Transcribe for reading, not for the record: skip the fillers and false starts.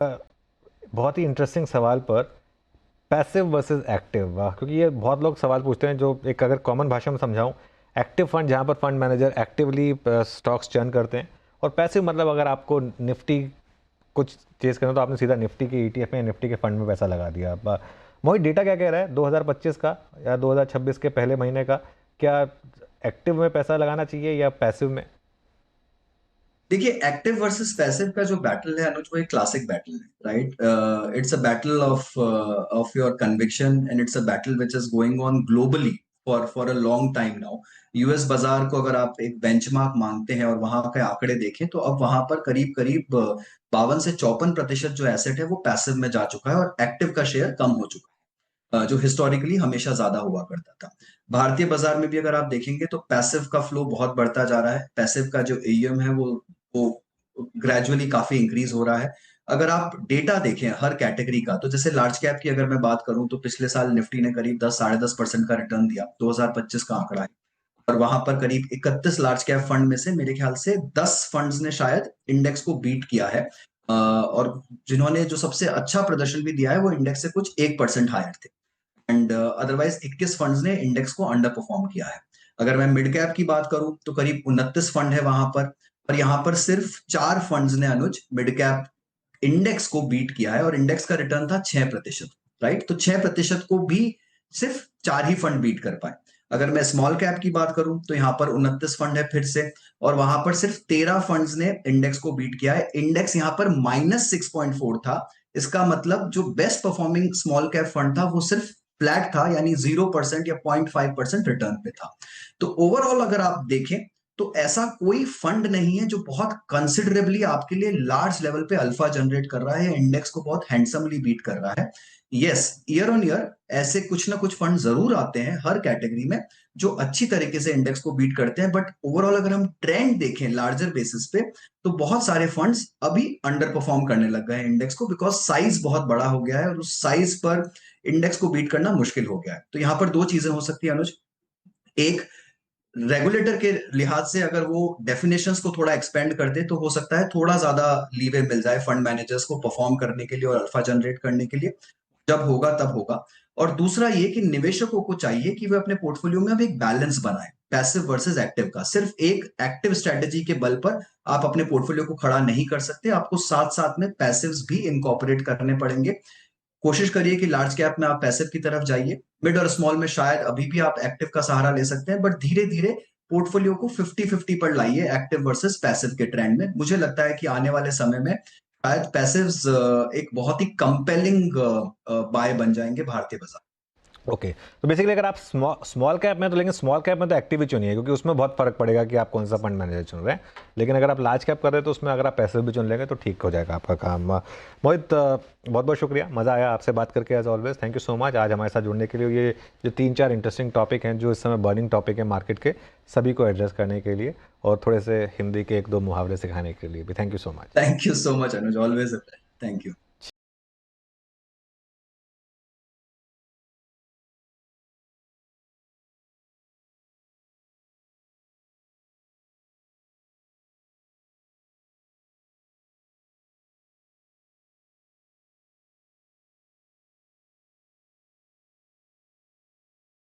बहुत ही इंटरेस्टिंग सवाल पर पैसिव वर्सेस एक्टिव, वाह, क्योंकि ये बहुत लोग सवाल पूछते हैं जो एक अगर कॉमन भाषा में समझाऊं, एक्टिव फंड जहां पर fund manager actively stocks churn करते हैं, और पैसिव मतलब अगर आपको निफ्टी कुछ चेज करना तो आपने सीधा निफ्टी के ईटीएफ में, निफ्टी के फंड में पैसा लगा दिया। मोहित, डेटा क्या कह रहा है 2025 का या 2026 के पहले महीने का? क्या एक्टिव में पैसा लगाना चाहिए या पैसिव में? देखिए, एक्टिव वर्सेस पैसिव का जो बैटल है अनुज, वो एक क्लासिक बैटल है, right? It's a battle of your conviction, and it's a battle which is going on globally for a long time now. US बाजार को अगर आप एक बेंचमार्क मानते हैं और वहां के आंकड़े देखें, तो अब वहां पर करीब करीब 52 से 54% जो एसेट है वो पैसिव में जा चुका है, और एक्टिव का शेयर कम हो चुका है, जो हिस्टोरिकली हमेशा ज्यादा हुआ करता था। भारतीय बाजार में भी अगर आप देखेंगे तो पैसिव का फ्लो बहुत बढ़ता जा रहा है। पैसिव का जो एयूएम है वो ग्रेजुअली काफी इंक्रीज हो रहा है। अगर आप डेटा देखें हर कैटेगरी का, तो जैसे लार्ज कैप की अगर मैं बात करूं, तो पिछले साल निफ्टी ने करीब 10 साढ़े 10% का रिटर्न दिया, 2025 का आंकड़ा है। और वहां पर करीब 31 लार्ज कैप फंड में से मेरे ख्याल से 10 फंड्स ने शायद इंडेक्स को बीट किया है। और जिन्होंने जो सबसे अच्छा प्रदर्शन भी दिया है वो इंडेक्स से कुछ 1% हायर थे। एंड अदरवाइज 21 फंड्स ने इंडेक्स को अंडर परफॉर्म किया है। अगर मैं मिड कैप की बात करूं तो करीब 29 फंड है वहां पर, और यहाँ पर सिर्फ 4 फंड्स ने अनुज मिड कैप इंडेक्स को बीट किया है, और इंडेक्स का रिटर्न था 6%। राइट, तो 6% को भी सिर्फ 4 ही फंड बीट कर पाए। अगर मैं स्मॉल कैप की बात करूं तो यहाँ पर 29 फंड है फिर से, और वहां पर सिर्फ 13 फंड्स ने इंडेक्स को बीट किया है। इंडेक्स यहाँ पर -6.4 था। इसका मतलब जो best performing small cap fund था वो सिर्फ फ्लैट था, यानी 0% या 0.5% रिटर्न पे था। तो ओवरऑल अगर आप देखें तो ऐसा कोई फंड नहीं है जो बहुत कंसिडरेबली आपके लिए लार्ज लेवल पे अल्फा जनरेट कर रहा है, इंडेक्स को बहुत हैंडसमली बीट कर रहा है। यस, ईयर ऑन ईयर ऐसे कुछ ना कुछ फंड जरूर आते हैं हर कैटेगरी में जो अच्छी तरीके से इंडेक्स को बीट करते हैं, बट ओवरऑल अगर हम ट्रेंड देखें लार्जर बेसिस पे, तो बहुत सारे फंड्स अभी अंडर परफॉर्म करने लग गए हैं इंडेक्स को, बिकॉज साइज बहुत बड़ा हो गया है और उस साइज पर इंडेक्स को बीट करना मुश्किल हो गया है। तो यहां पर दो चीजें हो सकती है अनुज। एक, रेगुलेटर के लिहाज से अगर वो डेफिनेशंस को थोड़ा एक्सपेंड कर दे तो हो सकता है थोड़ा ज्यादा लीवे मिल जाए फंड मैनेजर्स को परफॉर्म करने के लिए और अल्फा जनरेट करने के लिए। जब होगा तब होगा। और दूसरा ये कि निवेशकों को चाहिए कि वे अपने पोर्टफोलियो में अब एक बैलेंस बनाएं, पैसिव वर्सेस एक्टिव का। सिर्फ एक एक्टिव स्ट्रेटेजी के बल पर आप अपने पोर्टफोलियो को खड़ा नहीं कर सकते, आपको साथ साथ में पैसिव्स भी इनकॉर्पोरेट करने पड़ेंगे। कोशिश करिए कि लार्ज कैप में आप पैसिव की तरफ जाइए, मिड और स्मॉल में शायद अभी भी आप एक्टिव का सहारा ले सकते हैं, बट धीरे धीरे पोर्टफोलियो को 50-50 पर लाइए एक्टिव वर्सेस पैसिव के ट्रेंड में। मुझे लगता है कि आने वाले समय में शायद पैसिव्स एक बहुत ही कंपेलिंग बाय बन जाएंगे भारतीय बाजार। ओके, तो बेसिकली अगर आप स्मॉल कैप में तो, लेकिन स्मॉल कैप में तो एक्टिव ही चुनिए, क्योंकि उसमें बहुत फर्क पड़ेगा कि आप कौन सा फंड मैनेजर चुन रहे हैं। लेकिन अगर आप लार्ज कैप कर रहे हैं तो उसमें अगर आप पैसे भी चुन लेंगे तो ठीक हो जाएगा आपका काम। मोहित, बहुत बहुत शुक्रिया, मज़ा आया आपसे बात करके as always. Thank you so much आज हमारे साथ जुड़ने के लिए। ये जो 3-4 इंटरेस्टिंग टॉपिक हैं जो इस समय बर्निंग टॉपिक है मार्केट के, सभी को एड्रेस करने के लिए, और थोड़े से हिंदी के 1-2 मुहावरे सिखाने के लिए भी। Thank you so much. Thank you so much Anuj, always. Thank you.